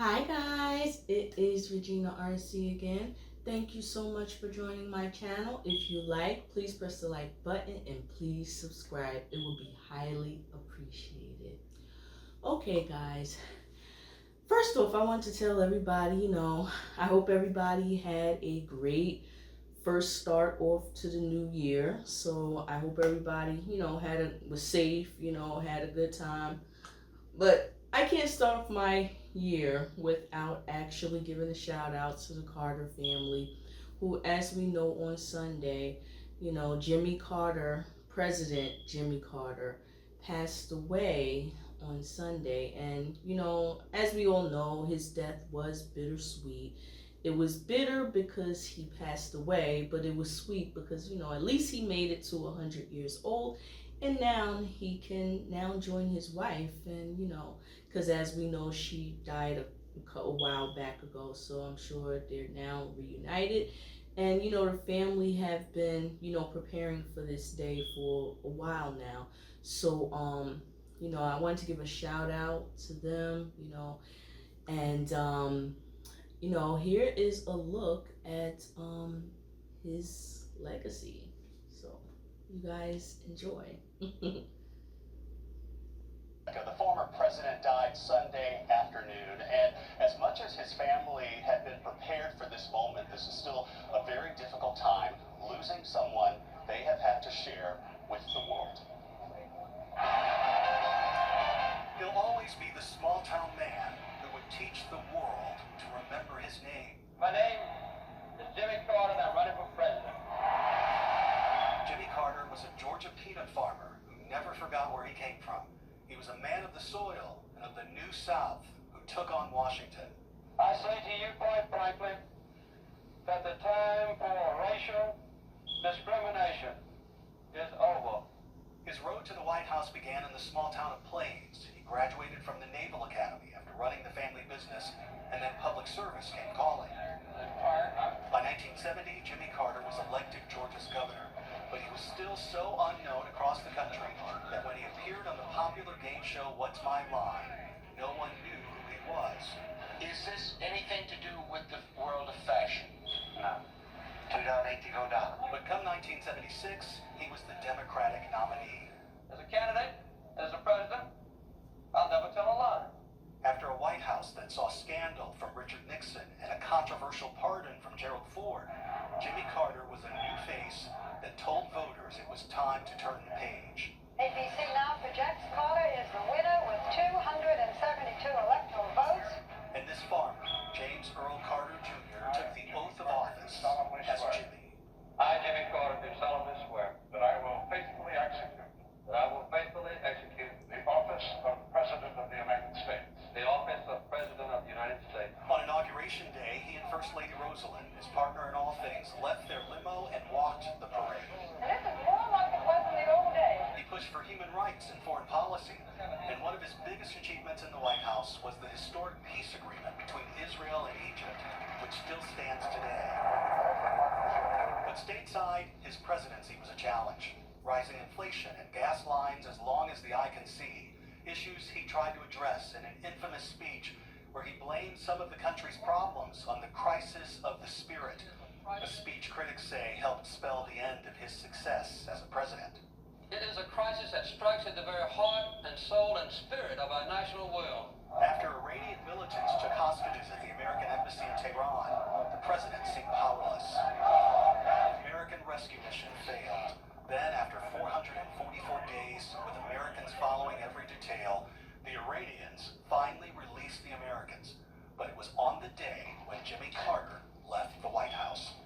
Hi guys, it is Regina Arce again. Thank you so much for joining my channel. If you like, please press the like button and please subscribe. It will be highly appreciated. Okay guys, first off, I want to tell everybody, I hope everybody had a great first start off to the new year. So I hope everybody, was safe, had a good time. But I can't start off my year without actually giving a shout out to the Carter family, who, as we know on Sunday, Jimmy Carter, President Jimmy Carter, passed away on Sunday. And, as we all know, his death was bittersweet. It was bitter because he passed away, but it was sweet because, at least he made it to 100 years old, and now he can now join his wife. And because as we know, she died a while back ago, so I'm sure they're now reunited. And the family have been preparing for this day for a while now. So I wanted to give a shout out to them. And here is a look at his legacy. So you guys enjoy. The former president died Sunday afternoon, and as much as his family had been prepared for this moment, this is still a very difficult time, losing someone they have had to share with the world. He'll always be the small-town man who would teach the world to remember his name. My name is Jimmy Carter, and I'm running for president. Jimmy Carter was a Georgia peanut farmer who never forgot where he came from. He was a man of the soil and of the New South who took on Washington. I say to you quite frankly that the time for racial discrimination is over. His road to the White House began in the small town of Plains. He graduated from the Naval Academy after running the family business, and then public service came calling. By 1970, Jimmy Carter was elected Georgia's governor, but he was still so unknown across the country that when he appeared on the popular game show What's My Line, no one knew who he was. Is this anything to do with the world of fashion? No. $2.80 to go down. But come 1976, he was the Democratic nominee. As a candidate, as a president, I'll never tell a lie. After a White House that saw scandal from Richard Nixon and a controversial pardon from Gerald Ford, Jimmy Carter was a new face that told voters it was time to turn the page. ABC now projects Carter is the winner with 272 electoral votes. And this farmer, James Earl Carter Jr., took the oath of office as Jimmy. I, Jimmy Carter, do solemnly swear that I will faithfully execute the office of President of the United States. the office of President of the United States. On Inauguration Day, he and First Lady Rosalind, his partner in all things, left their limo and walked the parade. And this is more like it was in the old days. He pushed for human rights and foreign policy, and one of his biggest achievements in the White House was the historic peace agreement between Israel and Egypt, which still stands today. But stateside, his presidency was a challenge. Rising inflation and gas lines as long as the eye can see, issues he tried to address in an infamous speech where he blamed some of the country's problems on the crisis of the spirit, a speech critics say helped spell the end of his success as a president. It is a crisis that strikes at the very heart and soul and spirit of our national will. After Iranian militants took hostages at the American embassy in Tehran, the president seemed powerless. The American rescue mission failed. Then, after 444 days, with Americans following every detail, the Iranians finally released the Americans. But it was on the day when Jimmy Carter left the White House.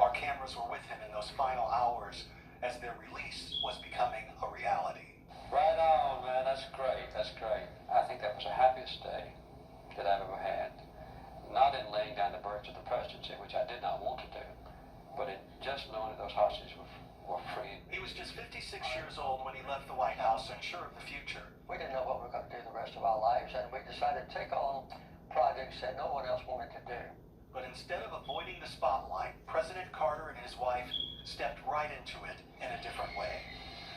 Our cameras were with him in those final hours as their release was becoming a reality. Right on, man. That's great. That's great. I think that was the happiest day that I've ever had. Not in laying down the burdens of the presidency, which I did not want to do, but in just knowing that those hostages were free. He was just 56 years old when he left the White House, unsure of the future. We didn't know what we were going to do the rest of our lives, and we decided to take on projects that no one else wanted to do. But instead of avoiding the spotlight, President Carter and his wife stepped right into it in a different way.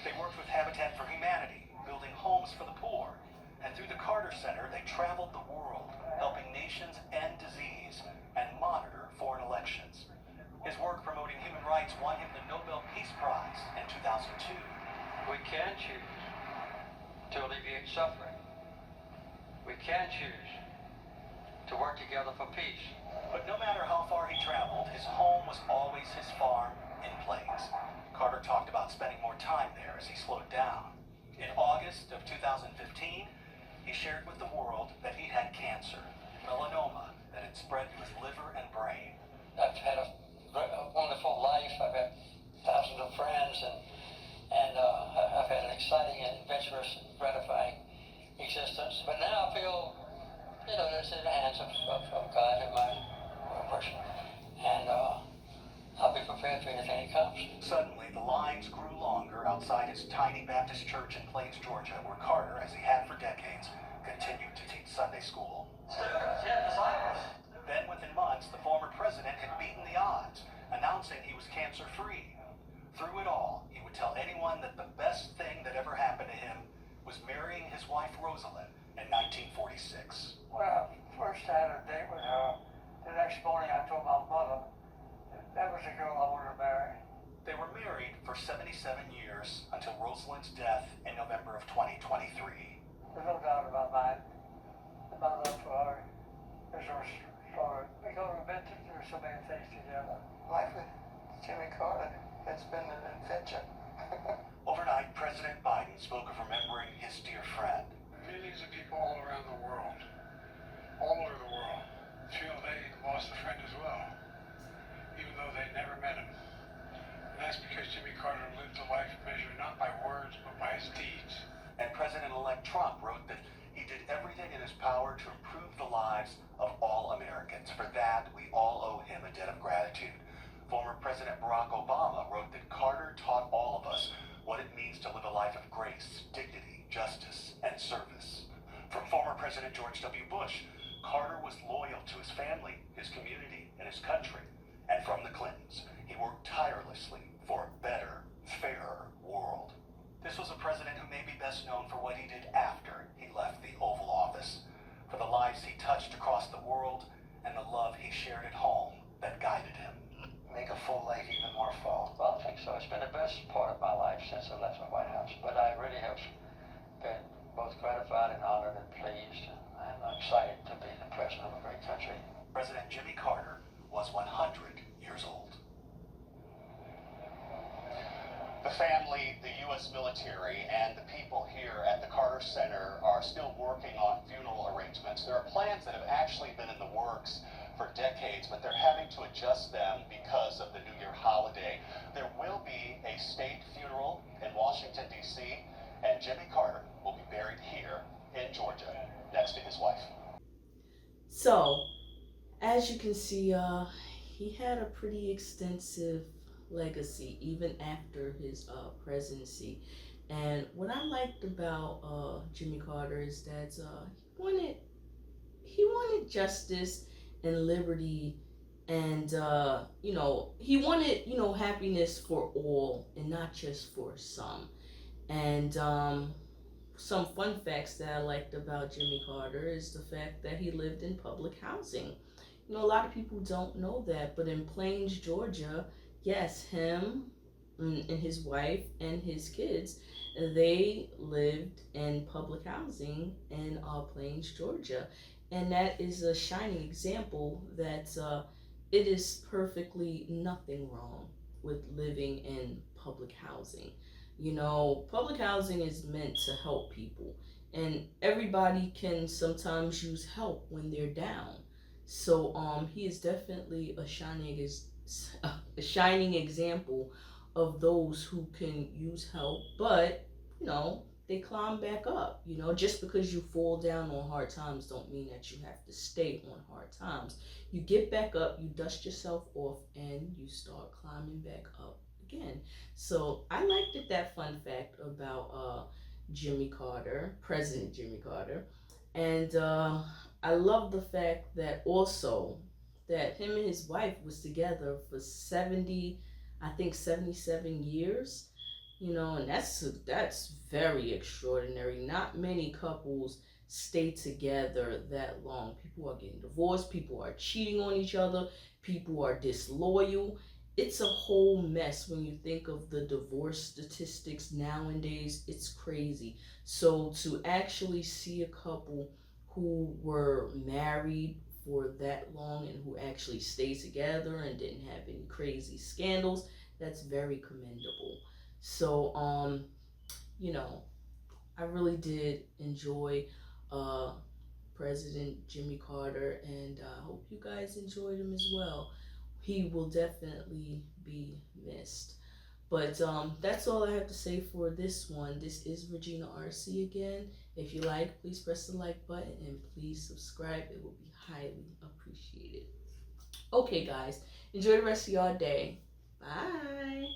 They worked with Habitat for Humanity, building homes for the poor. And through the Carter Center, they traveled the world, helping nations nations end disease and monitor foreign elections. His work promoting human rights won him the Nobel Peace Prize in 2002. We can choose to alleviate suffering. We can choose to work together for peace. But no matter how far he traveled, his home was always his farm in Plains. Carter talked about spending more time there as he slowed down. In August of 2015, he shared with the world that he had cancer, melanoma, that had spread to his liver and brain. I've had a wonderful life. I've had thousands of friends, and I've had an exciting and adventurous and gratifying existence. But now I feel, that it's in the hands of God and my person. And I'll be prepared for anything that comes. Suddenly, the lines grew longer outside his tiny Baptist church in Plains, Georgia, where Carter, as he had for decades, continued to teach Sunday school. Then, within months, the former president had beaten the odds, announcing he was cancer-free. Through it all, he would tell anyone that the best thing that ever happened to him was marrying his wife, Rosalind, in 1946. When I first had a date with her, the next morning I told my mother that was the girl I wanted to marry. They were married for 77 years until Rosalind's death in November of 2023. There's no doubt about my love for her is restored because we've been through so many things together. Life with Jimmy Carter has been an adventure. Overnight, President Biden spoke of remembering his dear friend. Millions of people all around the world, all over the world, feel they lost a friend as well, even though they never met him. And that's because Jimmy Carter lived a life measured not by words, but by his deeds. And President-elect Trump wrote that he did everything in his power to improve the lives of all Americans. For that, we all owe him a debt of gratitude. Former President Barack Obama wrote that Carter taught all of us what it means to live a life of grace, dignity, justice, and service. From former President George W. Bush, Carter was loyal to his family, his community, and his country. And from the Clintons, he worked tirelessly for a better, fairer world. This was a president who may be best known for what he did after he left the Oval Office, for the lives he touched across the world and the love he shared at home that guided him. Make a full life even more full. Well, I think so. It's been the best part of my life since I left the White House. But I really have been both gratified and honored and pleased. And I'm excited to be the president of a great country. President Jimmy Carter was 100 years old. The family, the U.S. military, and the people here at the Carter Center are still working on funeral arrangements. There are plans that have actually been in the works for decades, but they're having to adjust them because of the New Year holiday. There will be a state funeral in Washington, D.C., and Jimmy Carter will be buried here in Georgia next to his wife. So, as you can see, he had a pretty extensive legacy even after his presidency. And what I liked about Jimmy Carter is that he wanted justice and liberty, and he wanted happiness for all and not just for some. And some fun facts that I liked about Jimmy Carter is the fact that he lived in public housing. A lot of people don't know that, but in Plains, Georgia, yes, him and his wife and his kids, they lived in public housing in Plains, Georgia. And that is a shining example that it is perfectly nothing wrong with living in public housing. Public housing is meant to help people, and everybody can sometimes use help when they're down. So he is definitely a shining example of those who can use help, but they climb back up. Just because you fall down on hard times don't mean that you have to stay on hard times. You get back up, you dust yourself off, and you start climbing back up again. So I liked that fun fact about Jimmy Carter, President Jimmy Carter. And I love the fact that also that him and his wife was together for 77 years. And that's very extraordinary. Not many couples stay together that long. People are getting divorced, people are cheating on each other, people are disloyal. It's a whole mess when you think of the divorce statistics nowadays. It's crazy. So to actually see a couple who were married for that long and who actually stayed together and didn't have any crazy scandals, that's very commendable. So you know, I really did enjoy uh President Jimmy Carter, and I hope you guys enjoyed him as well. He will definitely be missed. But that's all I have to say for this one. This is Regina Arce again. If you like, please press the like button and please subscribe. It will be highly appreciated. Okay, guys, enjoy the rest of your day. Bye.